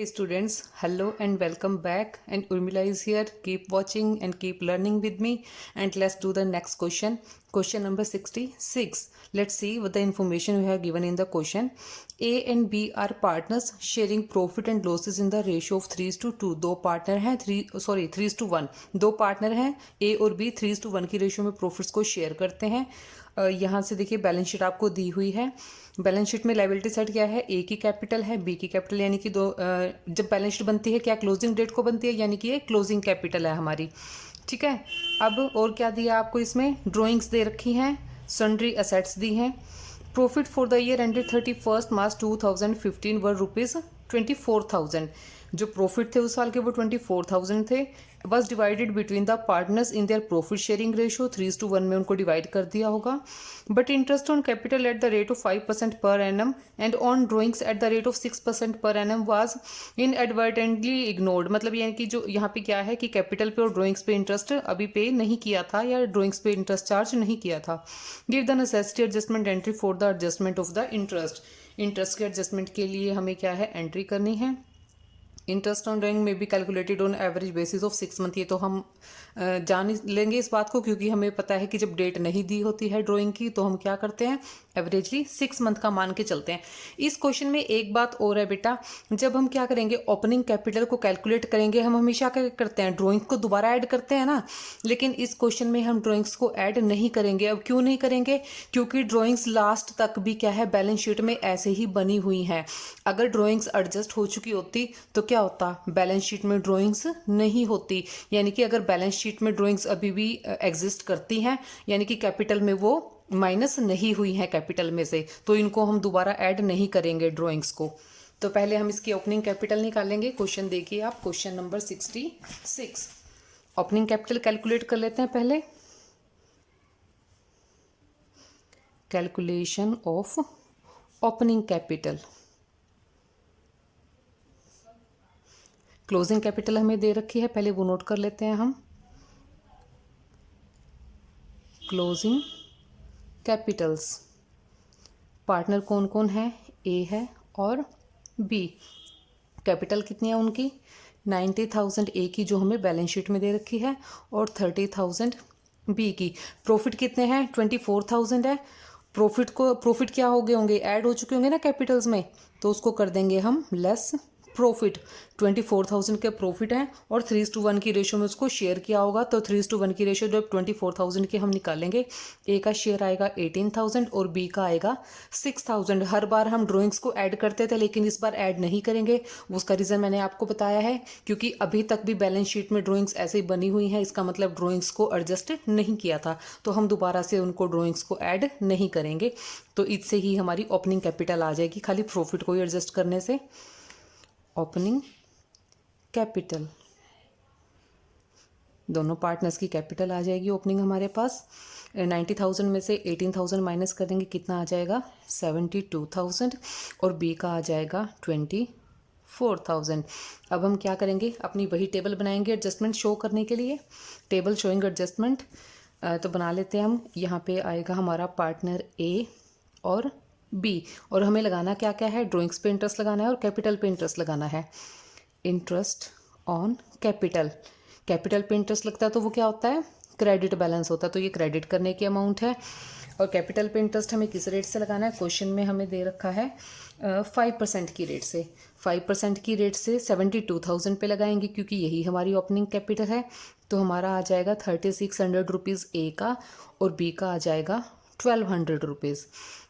students, hello and welcome back, and Urmila is here. Keep watching and keep learning with me, and let's do the next question. Question number 66. Let's see what the information we have given in the question. A and B are partners sharing profit and losses in the ratio of 3:2. दो partner हैं 3:1. दो partner हैं A और B 3:1 की ratio में profits को share करते हैं. यहाँ से देखिए बैलेंस शीट आपको दी हुई है. बैलेंस शीट में लायबिलिटी साइड क्या है, ए की कैपिटल है, बी की कैपिटल, यानी कि जब बैलेंस शीट बनती है क्या क्लोजिंग डेट को बनती है, यानी कि ये क्लोजिंग कैपिटल है हमारी. ठीक है. अब और क्या दिया आपको, इसमें ड्राइंग्स दे रखी हैं, सन्ड्री असेट्स दी हैं. Profit for the year ended 31 मार्च 2015 वर ₹24,000. जो प्रॉफिट थे उस साल के वो 24,000 थे. बस divided between the partners in their profit sharing ratio 3:1 में उनको डिवाइड कर दिया होगा. But interest on capital at the rate of 5% per annum and on drawings at the rate of 6% per annum was inadvertently ignored. मतलब यानी कि जो यहाँ पे क्या है कि कैपिटल पे और ड्राइंग्स पे इंटरेस्ट अभी पे नहीं किया था या ड्राइंग्स पे इंटरेस्ट चार्ज नहीं किया था. Give the necessity adjustment entry for the adjustment of the interest. Interest के एडजस्टमेंट के लिए हमें क्या है, एंट्री करनी है. इंटरेस्ट ऑन ड्राइंग में भी calculated on average basis of 6 month. ये तो हम जान लेंगे इस बात को, क्योंकि हमें पता है कि जब डेट नहीं दी होती है ड्राइंग की तो हम क्या करते हैं, एवरेजली 6 मंथ का मान के चलते हैं. इस क्वेश्चन में एक बात और है बेटा, जब हम क्या करेंगे ओपनिंग कैपिटल को कैलकुलेट करेंगे, हम हमेशा क्या करते हैं, ड्राइंग को दोबारा ऐड करते हैं ना. लेकिन इस क्वेश्चन में हम ड्राइंग्स को ऐड नहीं करेंगे. अब क्यों नहीं करेंगे, क्योंकि ड्राइंग्स लास्ट तक भी क्या है, बैलेंस शीट में ऐसे ही बनी हुई हैं. अगर ड्राइंग्स एडजस्ट हो चुकी होती तो क्या होता, बैलेंस शीट में ड्राइंग्स नहीं होती. यानी कि अगर बैलेंस शीट में ड्राइंग्स अभी भी एग्जिस्ट करती हैं, यानी कि कैपिटल में वो माइनस नहीं हुई है कैपिटल में से, तो इनको हम दोबारा ऐड नहीं करेंगे ड्राइंग्स को. तो पहले हम इसकी ओपनिंग कैपिटल निकालेंगे. क्वेश्चन देखिए आप, question number 66. Opening capital calculate कर लेते हैं पहले. Calculation of opening capital. Closing capital हमें दे रखी है, पहले वो नोट कर लेते हैं हम. क्लोजिंग कैपिटल्स, पार्टनर कौन कौन है, ए है और बी. कैपिटल कितनी है उनकी, 90,000 ए की जो हमें बैलेंस शीट में दे रखी है और 30,000 बी की. प्रॉफिट कितने हैं, 24,000 है. प्रॉफिट क्या हो गए होंगे, ऐड हो चुके होंगे ना कैपिटल्स में, तो उसको कर देंगे हम लेस प्रॉफिट. 24,000 के प्रॉफिट हैं और 3:1 की रेशियो में उसको शेयर किया होगा. तो 3:1 की रेशियो जब 24,000 के हम निकालेंगे, ए का शेयर आएगा 18,000 और बी का आएगा 6,000. हर बार हम ड्राइंग्स को ऐड करते थे, लेकिन इस बार ऐड नहीं करेंगे. उसका रीज़न मैंने आपको बताया है, क्योंकि अभी तक भी बैलेंस शीट में ड्राइंग्स ऐसे ही बनी हुई हैं. इसका मतलब ड्राइंग्स को एडजस्ट नहीं किया था, तो हम दोबारा से उनको ड्राइंग्स को ऐड नहीं करेंगे. तो इससे ही हमारी ओपनिंग कैपिटल आ जाएगी, खाली प्रॉफिट को ही एडजस्ट करने से. ओपनिंग कैपिटल, दोनों पार्टनर्स की कैपिटल आ जाएगी ओपनिंग हमारे पास. 90,000 में से 18,000 माइनस कर देंगे, कितना आ जाएगा, 72,000 और बी का आ जाएगा 24,000. अब हम क्या करेंगे, अपनी वही टेबल बनाएंगे एडजस्टमेंट शो करने के लिए. टेबल शोइंग एडजस्टमेंट तो बना लेते हैं हम. यहाँ पे आएगा हमारा पार्टनर ए और बी, और हमें लगाना क्या क्या है, ड्राइंग्स पे इंटरेस्ट लगाना है और कैपिटल पे इंटरेस्ट लगाना है. इंटरेस्ट ऑन कैपिटल, कैपिटल पे इंटरेस्ट लगता है तो वो क्या होता है, क्रेडिट बैलेंस होता है. तो ये क्रेडिट करने की अमाउंट है. और कैपिटल पे इंटरेस्ट हमें किस रेट से लगाना है, क्वेश्चन में हमें दे रखा है 5% की रेट से. 5% की रेट से 72,000 पे लगाएंगे, क्योंकि यही हमारी ओपनिंग कैपिटल है. तो हमारा आ जाएगा 3,600 रुपीज़ ए का और बी का आ जाएगा 1,200 रुपीज़.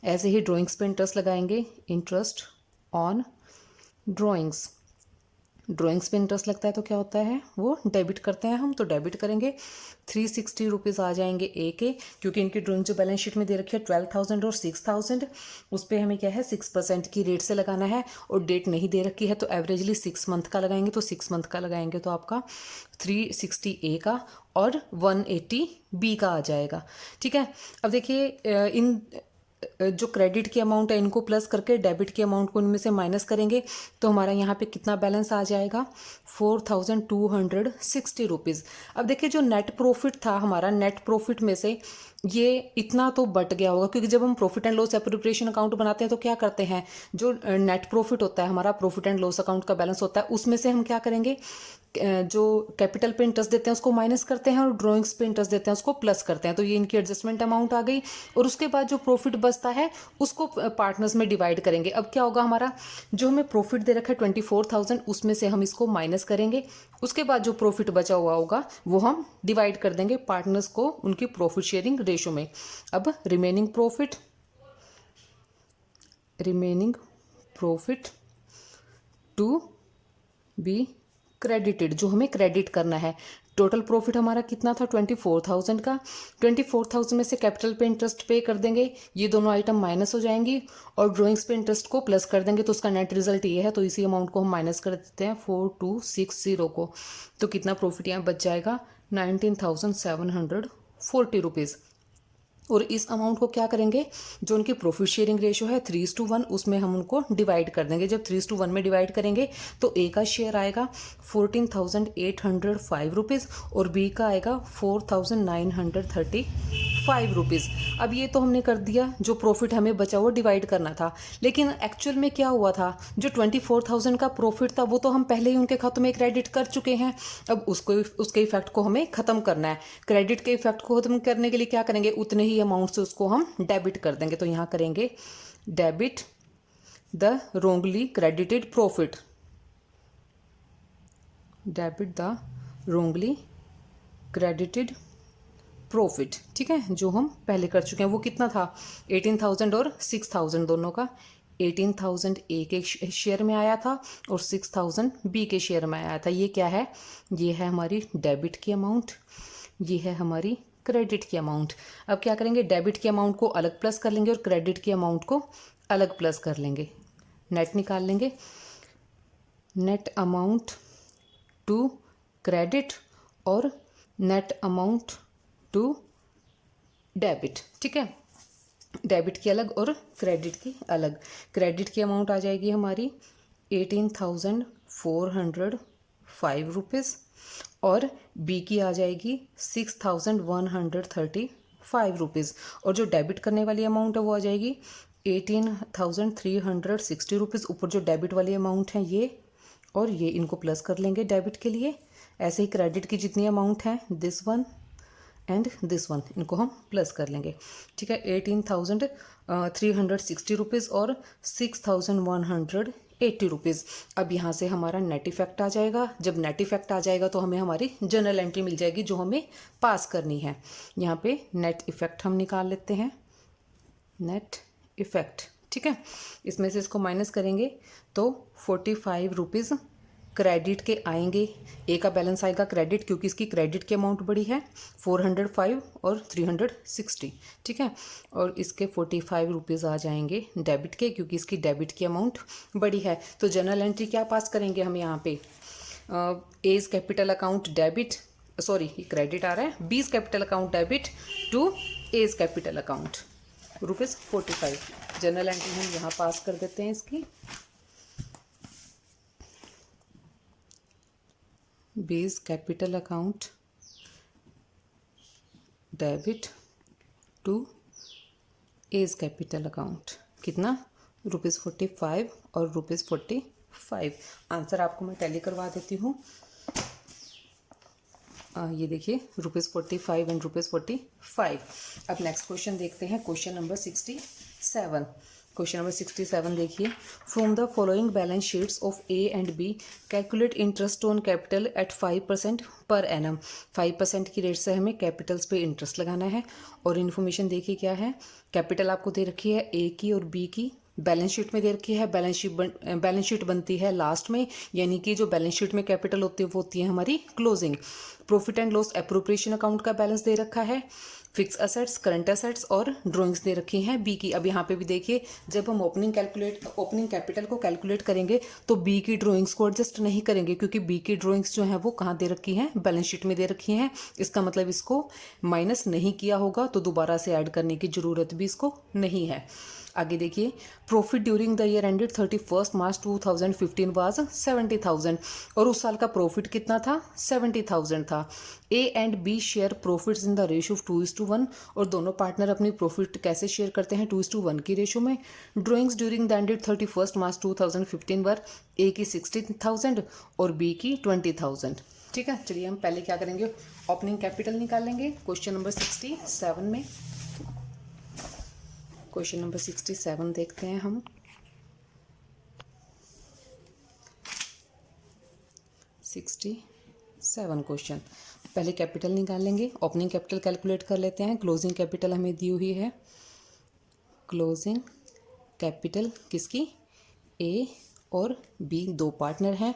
ऐसे ही ड्राइंग्स पे इंटरेस्ट लगाएंगे. इंटरेस्ट ऑन ड्राइंग्स, ड्राइंग्स पे इंटरेस्ट लगता है तो क्या होता है, वो डेबिट करते हैं हम, तो डेबिट करेंगे. 360 रुपीज़ आ जाएंगे ए के, क्योंकि इनकी ड्राइंग जो बैलेंस शीट में दे रखी है 12,000 और 6,000, उस पर हमें क्या है 6% की रेट से लगाना है. और डेट नहीं दे रखी है तो एवरेजली 6 मंथ का लगाएंगे. तो 6 मंथ का लगाएंगे तो आपका 360 ए का और 180 बी का आ जाएगा. ठीक है. अब देखिए इन जो क्रेडिट की अमाउंट है इनको प्लस करके डेबिट की अमाउंट को इनमें से माइनस करेंगे, तो हमारा यहाँ पे कितना बैलेंस आ जाएगा, 4,260 रुपीज़. अब देखिए जो नेट प्रॉफिट था हमारा, नेट प्रॉफिट में से ये इतना तो बट गया होगा, क्योंकि जब हम profit and loss appropriation account बनाते हैं तो क्या करते हैं, जो नेट प्रॉफिट होता है हमारा, प्रॉफिट एंड लॉस अकाउंट का बैलेंस होता है, उसमें से हम क्या करेंगे, जो कैपिटल पे इंटरेस्ट देते हैं उसको माइनस करते हैं और ड्रॉइंग्स पे इंटरेस्ट देते हैं उसको प्लस करते हैं। तो ये इनकी एडजस्टमेंट अमाउंट आ गई। और उसके बाद जो प्रॉफिट बचता है उसको पार्टनर्स में डिवाइड करेंगे। अब क्या होगा, हमारा जो हमें प्रॉफिट दे रखा है 24,000, उसमें से हम इसको माइनस करेंगे। उसके बाद जो प्रॉफिट बचा हुआ होगा वो हम डिवाइड कर देंगे पार्टनर्स को उनकी प्रॉफिट शेयरिंग रेशो में। अब remaining profit to be credited, जो हमें क्रेडिट करना है। टोटल प्रॉफिट हमारा कितना था 24,000 का। 24,000 में से कैपिटल पे इंटरेस्ट पे कर देंगे, ये दोनों आइटम माइनस हो जाएंगी, और ड्रॉइंग्स पे इंटरेस्ट को प्लस कर देंगे, तो उसका नेट रिजल्ट ये है। तो इसी अमाउंट को हम माइनस कर देते हैं 4260 को। तो कितना प्रॉफिट यहाँ बच जाएगा, 19,740 रुपीज़। और इस अमाउंट को क्या करेंगे, जो उनकी प्रॉफिट शेयरिंग रेशो है 3:1, उसमें हम उनको डिवाइड कर देंगे। जब 3:1 में डिवाइड करेंगे तो ए का शेयर आएगा 14,805 रुपीज़ और बी का आएगा 4,935 रुपीज़। अब ये तो हमने कर दिया, जो प्रॉफिट हमें बचा हुआ डिवाइड करना था। लेकिन एक्चुअल में क्या हुआ था, जो 24,000 का प्रॉफिट था वो तो हम पहले ही उनके खातों में क्रेडिट कर चुके हैं। अब उसके इफेक्ट को हमें ख़त्म करना है। क्रेडिट के इफेक्ट को ख़त्म करने के लिए क्या करेंगे, उतने ही अमाउंट से उसको हम डेबिट कर देंगे। तो यहाँ करेंगे debit the Rongli credited profit, debit the Rongli credited profit. ठीक है, जो हम पहले कर चुके हैं। वो कितना था, 18,000 और 6,000 दोनों का। 18,000 ए के शेयर में आया था और 6,000 बी के शेयर में आया था। ये क्या है, ये है हमारी डेबिट की अमाउंट, ये है हमारी क्रेडिट की अमाउंट। अब क्या करेंगे, डेबिट की अमाउंट को अलग प्लस कर लेंगे और क्रेडिट की अमाउंट को अलग प्लस कर लेंगे। नेट निकाल लेंगे, नेट अमाउंट टू क्रेडिट और नेट अमाउंट टू डेबिट। ठीक है, डेबिट की अलग और क्रेडिट की अलग। क्रेडिट की अमाउंट आ जाएगी हमारी 18,405 रुपीज़ और बी की आ जाएगी 6,135 रुपीज़। और जो डेबिट करने वाली अमाउंट है वो आ जाएगी 18,360 रुपीज़। ऊपर जो डेबिट वाली अमाउंट है ये और ये, इनको प्लस कर लेंगे डेबिट के लिए। ऐसे ही क्रेडिट की जितनी अमाउंट है, this one and this one, इनको हम प्लस कर लेंगे। ठीक है, 18,360 रुपीज़ और 6,180 रुपीज़। अब यहाँ से हमारा नेट इफेक्ट आ जाएगा। जब नेट इफेक्ट आ जाएगा तो हमें हमारी जर्नल एंट्री मिल जाएगी जो हमें पास करनी है। यहाँ पे नेट इफेक्ट हम निकाल लेते हैं, नेट इफेक्ट। ठीक है, इसमें से इसको माइनस करेंगे तो 45 रुपीज़ क्रेडिट के आएंगे। ए का बैलेंस आएगा क्रेडिट, क्योंकि इसकी क्रेडिट की अमाउंट बड़ी है 405 और 360। ठीक है, और इसके 45 रुपीज़ आ जाएंगे डेबिट के, क्योंकि इसकी डेबिट की अमाउंट बड़ी है। तो जर्नल एंट्री क्या पास करेंगे हम यहाँ पे, A's capital account debit, sorry credit आ रहा है, B's capital account debit to A's capital account ₹45। Journal entry हम यहाँ पास कर देते हैं इसकी, B's capital account debit to A's capital account. कितना, ₹45 और ₹45। आंसर आपको मैं टैली करवा देती हूँ। ये देखिए ₹45 एंड ₹45। अब नेक्स्ट क्वेश्चन देखते हैं, क्वेश्चन नंबर 67। क्वेश्चन नंबर 67 देखिए, from the following balance sheets of A and B calculate interest on capital at 5% per annum. 5% की रेट से हमें कैपिटल्स पे इंटरेस्ट लगाना है। और इन्फॉर्मेशन देखिए क्या है, कैपिटल आपको दे रखी है ए की और बी की, बैलेंस शीट में दे रखी है। बैलेंस शीट बनती है लास्ट में, यानी कि जो बैलेंस शीट में कैपिटल होती है वो होती है हमारी closing. Profit and loss appropriation account का बैलेंस दे रखा है, फिक्स असेट्स, करंट असेट्स और ड्राइंग्स दे रखी हैं बी की। अब यहाँ पे भी देखिए, जब हम ओपनिंग कैपिटल को कैलकुलेट करेंगे तो बी की ड्राइंग्स को एडजस्ट नहीं करेंगे, क्योंकि बी की ड्राइंग्स जो है वो कहाँ दे रखी हैं, बैलेंस शीट में दे रखी हैं। इसका मतलब इसको माइनस नहीं किया होगा, तो दोबारा से ऐड करने की ज़रूरत भी इसको नहीं है। आगे देखिए, profit during the year ended 31 March 2015 was 70,000। और उस साल का प्रॉफिट कितना था, 70,000 था। A and B share profits in the ratio of 2:1 और दोनों पार्टनर अपनी प्रॉफिट कैसे शेयर करते हैं 2:1 की रेशियो में। ड्राइंग्स ड्यूरिंग द एंडेड 31 मार्च 2015 वर ए की 16,000 और बी की 20,000। ठीक है, चलिए हम पहले क्या करेंगे, ओपनिंग कैपिटल निकालेंगे क्वेश्चन नंबर 67 में। क्वेश्चन नंबर 67 देखते हैं हम। 67 क्वेश्चन, पहले कैपिटल निकालेंगे, ओपनिंग कैपिटल कैलकुलेट कर लेते हैं। क्लोजिंग कैपिटल हमें दी हुई है, क्लोजिंग कैपिटल किसकी, ए और बी दो पार्टनर हैं।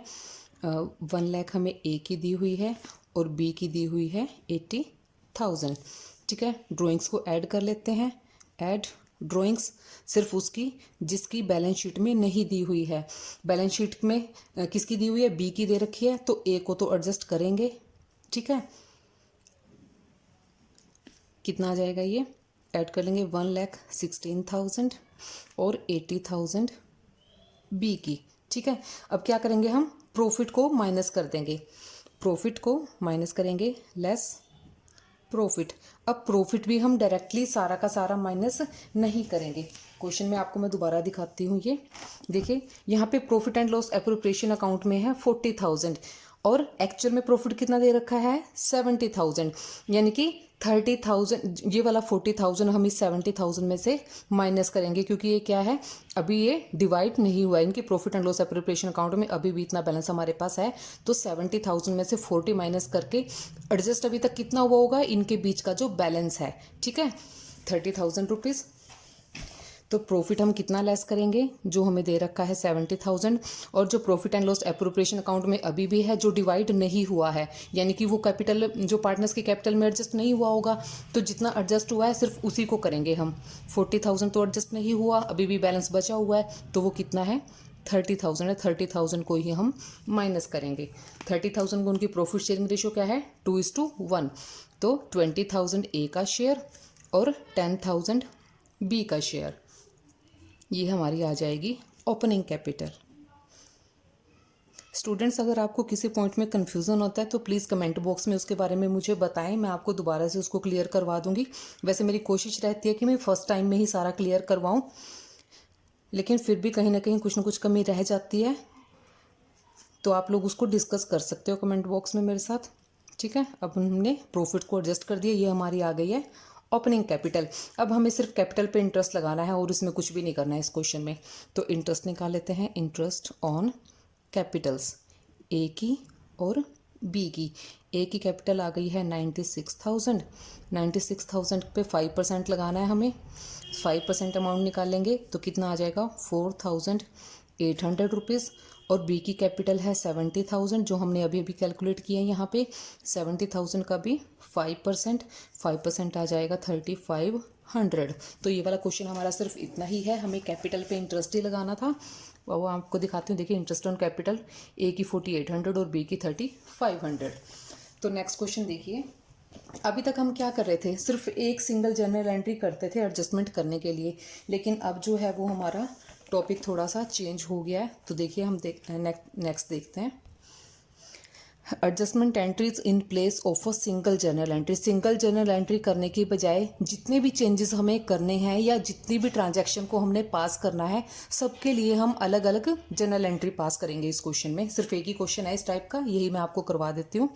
1 लाख हमें ए की दी हुई है और बी की दी हुई है 80,000। ठीक है, ड्राइंग्स को ऐड कर लेते हैं। ऐड ड्राइंग्स सिर्फ उसकी जिसकी बैलेंस शीट में नहीं दी हुई है। बैलेंस शीट में किसकी दी हुई है, बी की दे रखी है, तो ए को तो एडजस्ट करेंगे। ठीक है, कितना आ जाएगा ये, ऐड कर लेंगे 1,16,000 और 80,000 बी की। ठीक है, अब क्या करेंगे, हम प्रॉफिट को माइनस कर देंगे, प्रॉफिट को माइनस करेंगे, लेस प्रॉफिट। अब प्रॉफिट भी हम डायरेक्टली सारा का सारा माइनस नहीं करेंगे। क्वेश्चन में आपको मैं दोबारा दिखाती हूँ, ये देखिए यहाँ पे profit and loss appropriation account में है 40,000 और एक्चुअल में प्रॉफिट कितना दे रखा है 70,000, यानी कि 30,000, ये वाला 40,000 हम इस 70,000 में से माइनस करेंगे, क्योंकि ये क्या है, अभी ये डिवाइड नहीं हुआ है इनकी profit and loss appropriation account में, अभी भी इतना बैलेंस हमारे पास है। तो 70,000 में से 40 माइनस करके एडजस्ट अभी तक कितना हुआ होगा, इनके बीच का जो बैलेंस है। ठीक है, 30,000 रुपीज़। तो प्रॉफिट हम कितना लेस करेंगे, जो हमें दे रखा है 70,000, और जो profit and loss appropriation account में अभी भी है जो डिवाइड नहीं हुआ है, यानी कि वो कैपिटल जो पार्टनर्स के कैपिटल में एडजस्ट नहीं हुआ होगा, तो जितना एडजस्ट हुआ है सिर्फ उसी को करेंगे हम। 40,000 तो एडजस्ट नहीं हुआ, अभी भी बैलेंस बचा हुआ है, तो वो कितना है 30,000 है, 30,000 को ही हम माइनस करेंगे। 30,000 को उनकी प्रॉफिट शेयरिंग रेशियो क्या है 2:1, तो 20,000 ए का शेयर और 10,000 बी का शेयर, ये हमारी आ जाएगी ओपनिंग कैपिटल। स्टूडेंट्स, अगर आपको किसी पॉइंट में कन्फ्यूज़न होता है तो प्लीज़ कमेंट बॉक्स में उसके बारे में मुझे बताएं, मैं आपको दोबारा से उसको क्लियर करवा दूंगी। वैसे मेरी कोशिश रहती है कि मैं फर्स्ट टाइम में ही सारा क्लियर करवाऊं, लेकिन फिर भी कहीं ना कहीं कुछ ना कुछ कमी रह जाती है, तो आप लोग उसको डिस्कस कर सकते हो कमेंट बॉक्स में मेरे साथ। ठीक है, अब हमने प्रॉफिट को एडजस्ट कर दिया, ये हमारी आ गई है ओपनिंग कैपिटल। अब हमें सिर्फ कैपिटल पे इंटरेस्ट लगाना है और इसमें कुछ भी नहीं करना है इस क्वेश्चन में। तो इंटरेस्ट निकाल लेते हैं, इंटरेस्ट ऑन कैपिटल्स, ए की और बी की। ए की कैपिटल आ गई है 96,000, 96,000 पे 5% लगाना है हमें, 5% अमाउंट निकालेंगे तो कितना आ जाएगा 4,800 रुपीज़। और बी की कैपिटल है 70,000, जो हमने अभी अभी कैलकुलेट किया है यहाँ पे। 70,000 का भी 5% आ जाएगा 3,500। तो ये वाला क्वेश्चन हमारा सिर्फ इतना ही है, हमें कैपिटल पे इंटरेस्ट ही लगाना था। वो आपको दिखाती हूँ, देखिए इंटरेस्ट ऑन कैपिटल, ए की 4,800 और बी की 3,500। तो नेक्स्ट क्वेश्चन देखिए, अभी तक हम क्या कर रहे थे, सिर्फ एक सिंगल जर्नल एंट्री करते थे एडजस्टमेंट करने के लिए, लेकिन अब जो है वो हमारा टॉपिक थोड़ा सा चेंज हो गया है। तो देखिए हम नेक्स्ट देखते हैं, adjustment entries in place of a single journal entry. Single journal entry करने की बजाय जितने भी चेंजेस हमें करने हैं या जितनी भी ट्रांजैक्शन को हमने पास करना है, सबके लिए हम अलग अलग जर्नल एंट्री पास करेंगे। इस क्वेश्चन में सिर्फ एक ही क्वेश्चन है इस टाइप का, यही मैं आपको करवा देती हूँ।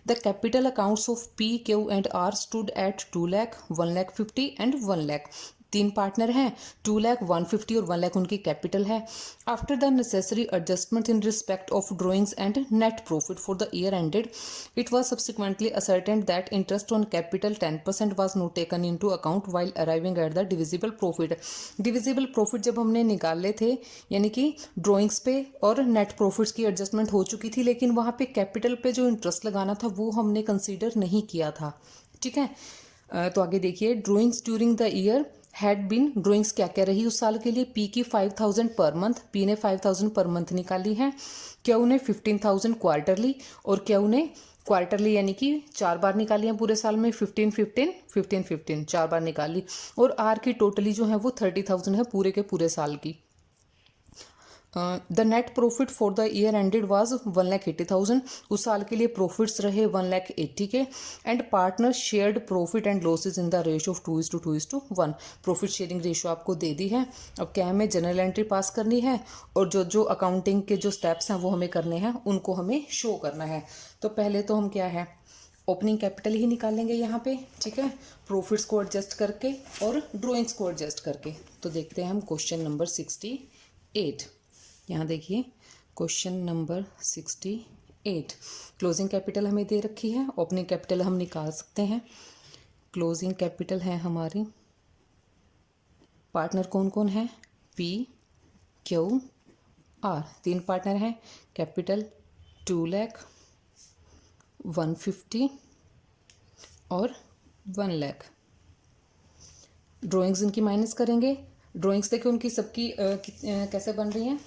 The capital accounts of P, Q and R stood at 2 lakh, 1 lakh 50 and 1 lakh. तीन पार्टनर हैं, 2 लाख 150 और 1 लाख उनकी कैपिटल है। After the necessary adjustment in respect of drawings and net profit for the year ended, it was subsequently ascertained that interest on capital 10% was not taken into account while arriving at the divisible profit. Divisible profit जब हमने निकाले थे, यानी कि drawings पे और net profits की adjustment हो चुकी थी, लेकिन वहाँ पे कैपिटल पे जो इंटरेस्ट लगाना था वो हमने कंसीडर नहीं किया था। ठीक है, तो आगे देखिए, drawings during the year had been, drawings क्या क्या रही उस साल के लिए। पी की 5,000 पर मंथ, पी ने 5,000 पर मंथ निकाली है। क्यू ने 15,000 क्वार्टरली, और क्यू ने क्वार्टरली यानी कि 4 बार निकाली है पूरे साल में, 15 4 बार निकाली। और आर की टोटली जो है वो 30,000 है पूरे के पूरे साल की। The net profit for the year ended was 1,80,000। उस साल के लिए प्रॉफिट्स रहे 1,80,000 के। And partner shared profit and losses in the ratio of 2:1। Profit sharing ratio आपको दे दी है। अब क्या हमें जनरल एंट्री पास करनी है और जो जो अकाउंटिंग के जो स्टेप्स हैं वो हमें करने हैं, उनको हमें शो करना है। तो पहले तो हम क्या है, ओपनिंग कैपिटल ही निकालेंगे यहाँ पे, ठीक है, प्रॉफिट्स को एडजस्ट करके और ड्रॉइंग्स को एडजस्ट करके। तो देखते हैं हम क्वेश्चन नंबर 68। यहाँ देखिए क्वेश्चन नंबर 68। क्लोजिंग कैपिटल हमें दे रखी है, ओपनिंग कैपिटल हम निकाल सकते हैं। क्लोजिंग कैपिटल है हमारी, पार्टनर कौन कौन है, पी क्यू आर, 3 पार्टनर हैं। कैपिटल 2 लाख, 150 और 1 लाख। ड्राइंग्स इनकी माइनस करेंगे। ड्राइंग्स देखिए उनकी सबकी कैसे बन रही हैं,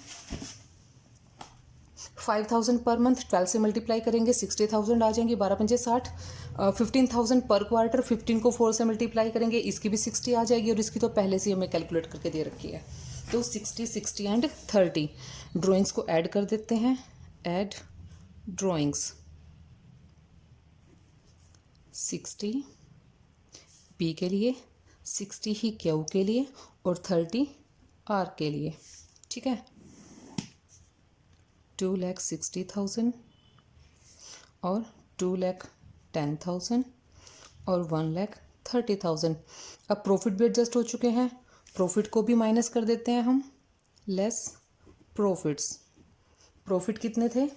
5,000 पर मंथ, 12 से मल्टीप्लाई करेंगे 60,000 आ जाएंगी, 12 पंजे 60। 15,000 पर क्वार्टर, 15 को 4 से मल्टीप्लाई करेंगे, इसकी भी 60 आ जाएगी और इसकी तो पहले से हमें कैलकुलेट करके दे रखी है। तो 60, 60 एंड 30। ड्राइंग्स को ऐड कर देते हैं, ऐड ड्राइंग्स। 60 पी के लिए, 60 ही क्यू के लिए और 30 आर के लिए, ठीक है। 2,60,000 और 2,10,000 और 1,30,000। अब प्रॉफिट भी एडजस्ट हो चुके हैं, प्रॉफिट को भी माइनस कर देते हैं हम, लेस प्रॉफिट्स। प्रॉफिट कितने थे,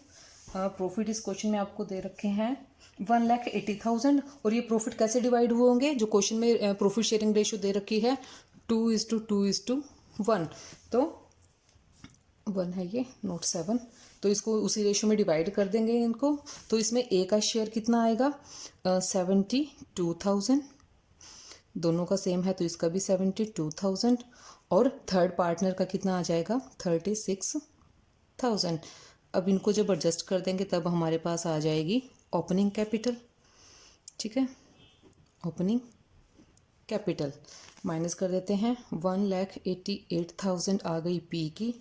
प्रॉफिट इस क्वेश्चन में आपको दे रखे हैं 1,80,000। और ये प्रॉफिट कैसे डिवाइड हुए होंगे, जो क्वेश्चन में प्रॉफिट शेयरिंग रेशियो दे रखी है 2:2:1। तो 1 है ये, नोट 7। तो इसको उसी रेशियो में डिवाइड कर देंगे इनको। तो इसमें ए का शेयर कितना आएगा, 72,000। दोनों का सेम है तो इसका भी 72,000। और थर्ड पार्टनर का कितना आ जाएगा, 36,000। अब इनको जब एडजस्ट कर देंगे तब हमारे पास आ जाएगी ओपनिंग कैपिटल, ठीक है। ओपनिंग कैपिटल माइनस कर देते हैं, 1,88,000 आ गई पी की,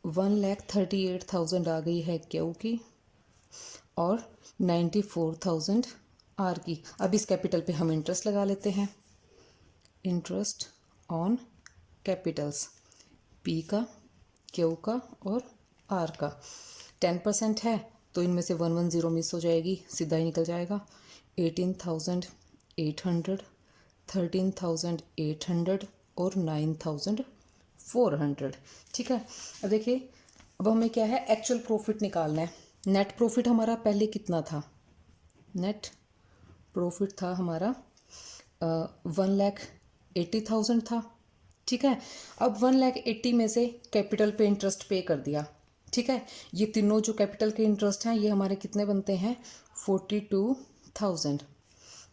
1,38,000 आ गई है क्यू की और 94,000 आर की। अब इस कैपिटल पे हम इंटरेस्ट लगा लेते हैं, इंटरेस्ट ऑन कैपिटल्स, पी का, क्यू का और आर का। 10% है तो इनमें से 110 मिस हो जाएगी, सीधा ही निकल जाएगा। 18,800, 13,800 और 9,400, ठीक है। अब देखिए, अब हमें क्या है, एक्चुअल प्रॉफिट निकालना है। नेट प्रॉफिट हमारा पहले कितना था, नेट प्रॉफिट था हमारा 1,80,000 था, ठीक है। अब 1,80,000 में से कैपिटल पे इंटरेस्ट पे कर दिया, ठीक है। ये तीनों जो कैपिटल के इंटरेस्ट हैं ये हमारे कितने बनते हैं, 42,000।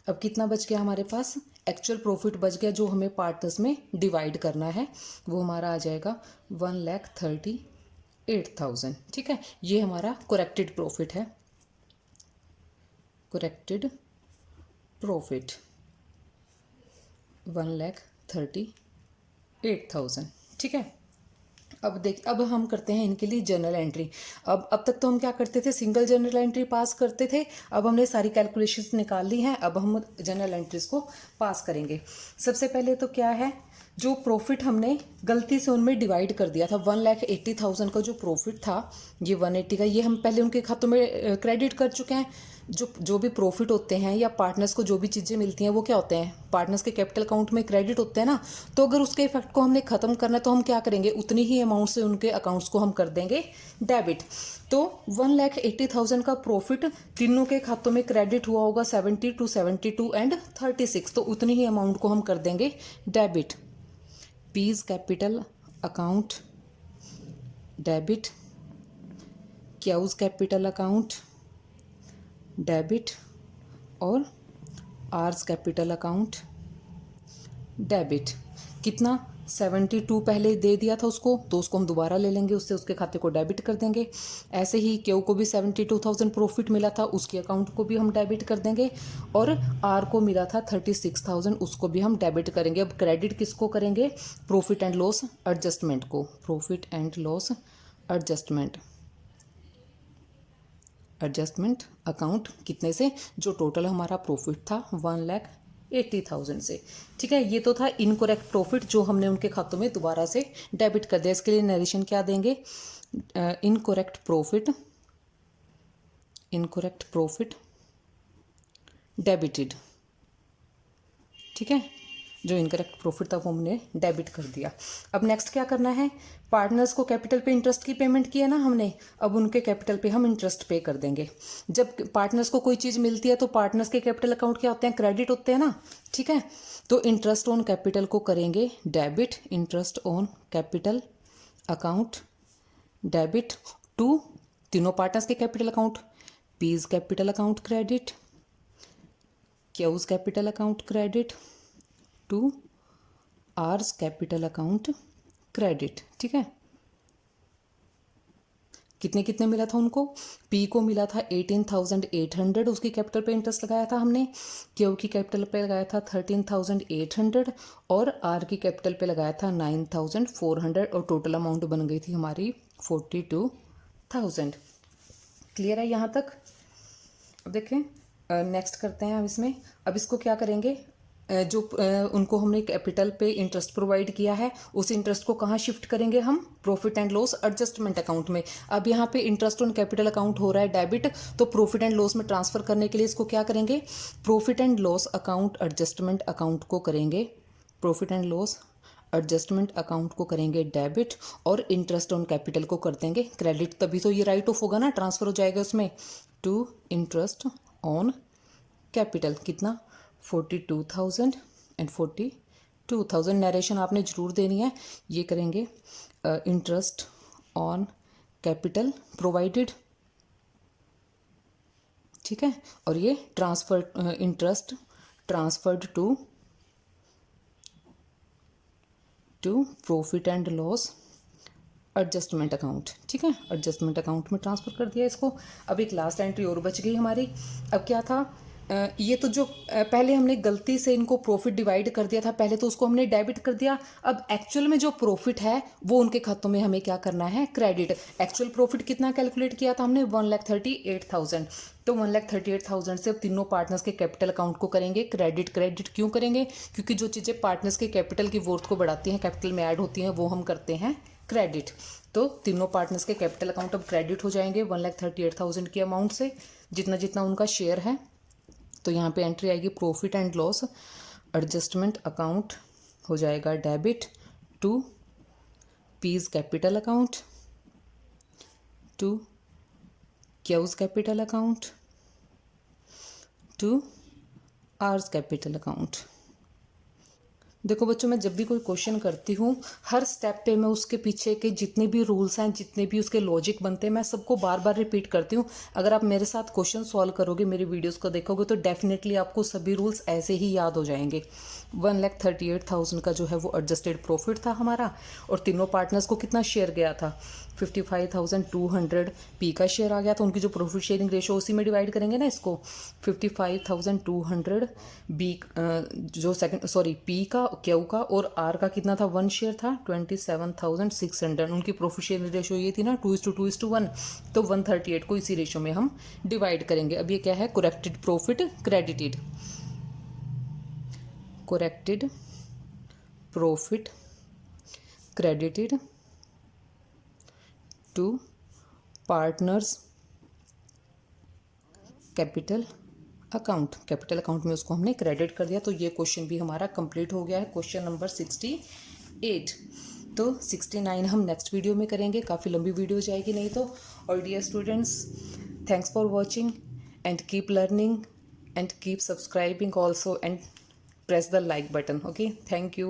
अब कितना बच गया हमारे पास, एक्चुअल प्रॉफिट बच गया जो हमें पार्टनर्स में डिवाइड करना है, वो हमारा आ जाएगा 1,38,000, ठीक है। ये हमारा करेक्टेड प्रॉफिट है, करेक्टेड प्रॉफिट 1,38,000, ठीक है। अब हम करते हैं इनके लिए जर्नल एंट्री। अब तक तो हम क्या करते थे, सिंगल जर्नल एंट्री पास करते थे। अब हमने सारी कैलकुलेशंस निकाल ली हैं, अब हम जर्नल एंट्रीज को पास करेंगे। सबसे पहले तो क्या है, जो प्रॉफिट हमने गलती से उनमें डिवाइड कर दिया था, 1,80,000 का जो प्रॉफिट था, ये 180 का, ये हम पहले उनके खातों में क्रेडिट कर चुके हैं। जो भी प्रॉफिट होते हैं या पार्टनर्स को जो भी चीज़ें मिलती हैं वो क्या होते हैं, पार्टनर्स के कैपिटल अकाउंट में क्रेडिट होते हैं ना। तो अगर उसके इफेक्ट को हमने ख़त्म करना है तो हम क्या करेंगे, उतनी ही अमाउंट से उनके अकाउंट्स को हम कर देंगे डेबिट। तो 1,80,000 का प्रॉफिट तीनों के खातों में क्रेडिट हुआ होगा, 72, 72 एंड 36। तो उतनी ही अमाउंट को हम कर देंगे debit. P's capital account debit, Q's capital account debit और आर्स कैपिटल अकाउंट डेबिट। कितना, 72 पहले दे दिया था उसको, तो उसको हम दोबारा ले लेंगे, उससे उसके खाते को डेबिट कर देंगे। ऐसे ही क्यू को भी 72,000 प्रॉफिट मिला था, उसके अकाउंट को भी हम डेबिट कर देंगे। और आर को मिला था 36,000, उसको भी हम डेबिट करेंगे। अब क्रेडिट किसको करेंगे, प्रॉफिट एंड लॉस एडजस्टमेंट को, profit and loss adjustment account कितने से, जो टोटल हमारा प्रॉफिट था 1,80,000 से। ठीक है, ये तो था इनकरेक्ट प्रॉफिट जो हमने उनके खातों में दोबारा से डेबिट कर दिया। इसके लिए नरेशन क्या देंगे, इनकरेक्ट प्रॉफिट डेबिटेड। ठीक है, जो इनकरेक्ट प्रॉफिट था वो हमने डेबिट कर दिया। अब नेक्स्ट क्या करना है, पार्टनर्स को कैपिटल पे इंटरेस्ट की पेमेंट की है ना हमने, अब उनके कैपिटल पे हम इंटरेस्ट पे कर देंगे। जब पार्टनर्स को कोई चीज़ मिलती है तो पार्टनर्स के कैपिटल अकाउंट क्या होते हैं, क्रेडिट होते हैं ना। ठीक है, तो इंटरेस्ट ऑन कैपिटल को करेंगे debit, interest on capital account debit to तीनों पार्टनर्स के capital account, P's capital account credit, Q's capital account credit to R's capital account credit. ठीक है, कितने कितने मिला था उनको, पी को मिला था 18,800, उसकी कैपिटल पे इंटरेस्ट लगाया था हमने, क्यू की कैपिटल पे लगाया था 13,800 और आर की कैपिटल पे लगाया था 9,400 और टोटल अमाउंट बन गई थी हमारी 42,000। क्लियर है यहाँ तक। अब देखें नेक्स्ट करते हैं अब इसमें, अब इसको क्या करेंगे, जो उनको हमने कैपिटल पे इंटरेस्ट प्रोवाइड किया है उस इंटरेस्ट को कहाँ शिफ्ट करेंगे हम, profit and loss adjustment account में। अब यहाँ पे इंटरेस्ट ऑन कैपिटल अकाउंट हो रहा है डेबिट, तो प्रॉफिट एंड लॉस में ट्रांसफर करने के लिए इसको क्या करेंगे, profit and loss account adjustment account को करेंगे, profit and loss adjustment account को करेंगे डेबिट और इंटरेस्ट ऑन कैपिटल को कर देंगे क्रेडिट, तभी तो ये राइट ऑफ होगा ना, ट्रांसफर हो जाएगा उसमें टू इंटरेस्ट ऑन कैपिटल। कितना, 42,000 एंड 42,000। नरेशन आपने जरूर देनी है। ये करेंगे इंटरेस्ट ऑन कैपिटल प्रोवाइडेड। ठीक है, और ये transfer interest transferred to profit and loss adjustment account. ठीक है, एडजस्टमेंट अकाउंट में ट्रांसफर कर दिया इसको। अब एक लास्ट एंट्री और बच गई हमारी। अब क्या था, ये तो जो पहले हमने गलती से इनको प्रॉफिट डिवाइड कर दिया था, पहले तो उसको हमने डेबिट कर दिया। अब एक्चुअल में जो प्रॉफिट है वो उनके खातों में हमें क्या करना है, क्रेडिट। एक्चुअल प्रॉफिट कितना कैलकुलेट किया था हमने, 1,38,000। तो 1,38,000 से अब तीनों पार्टनर्स के कैपिटल अकाउंट को करेंगे क्रेडिट। क्रेडिट क्यों करेंगे, क्योंकि जो चीज़ें पार्टनर्स के कैपिटल की वर्थ को बढ़ाती हैं, कैपिटल में ऐड होती हैं, वो हम करते हैं क्रेडिट। तो तीनों पार्टनर्स के कैपिटल अकाउंट अब क्रेडिट हो जाएंगे 1,38,000 की अमाउंट से, जितना जितना उनका शेयर है। तो यहाँ पे एंट्री आएगी profit and loss adjustment account हो जाएगा debit to P's capital account to Q's capital account to R's capital account. देखो बच्चों, मैं जब भी कोई क्वेश्चन करती हूँ हर स्टेप पे मैं उसके पीछे के जितने भी रूल्स हैं, जितने भी उसके लॉजिक बनते हैं, मैं सबको बार बार रिपीट करती हूँ। अगर आप मेरे साथ क्वेश्चन सॉल्व करोगे, मेरी वीडियोस को देखोगे, तो डेफिनेटली आपको सभी रूल्स ऐसे ही याद हो जाएंगे। 1,38,000 का जो है वो एडजस्टेड प्रॉफिट था हमारा, और तीनों पार्टनर्स को कितना शेयर गया था, 55,200 पी का शेयर आ गया। तो उनकी जो प्रॉफिट शेयरिंग रेशो उसी में डिवाइड करेंगे ना इसको, 55,200 बी जो सेकंड पी का, क्यू का और आर का कितना था, 1 शेयर था, 27,600। उनकी प्रॉफिट शेयरिंग रेशो ये थी ना 2:1, तो 138 को इसी रेशो में हम डिवाइड करेंगे। अब ये क्या है, corrected profit credited, corrected profit credited to partners capital account. Capital account में उसको हमने क्रेडिट कर दिया। तो ये क्वेश्चन भी हमारा कंप्लीट हो गया है, क्वेश्चन नंबर 68। तो 69 हम नेक्स्ट वीडियो में करेंगे, काफ़ी लंबी वीडियो जाएगी नहीं तो। और dear students, thanks for watching and keep learning and keep subscribing also and press the like button. Okay, thank you.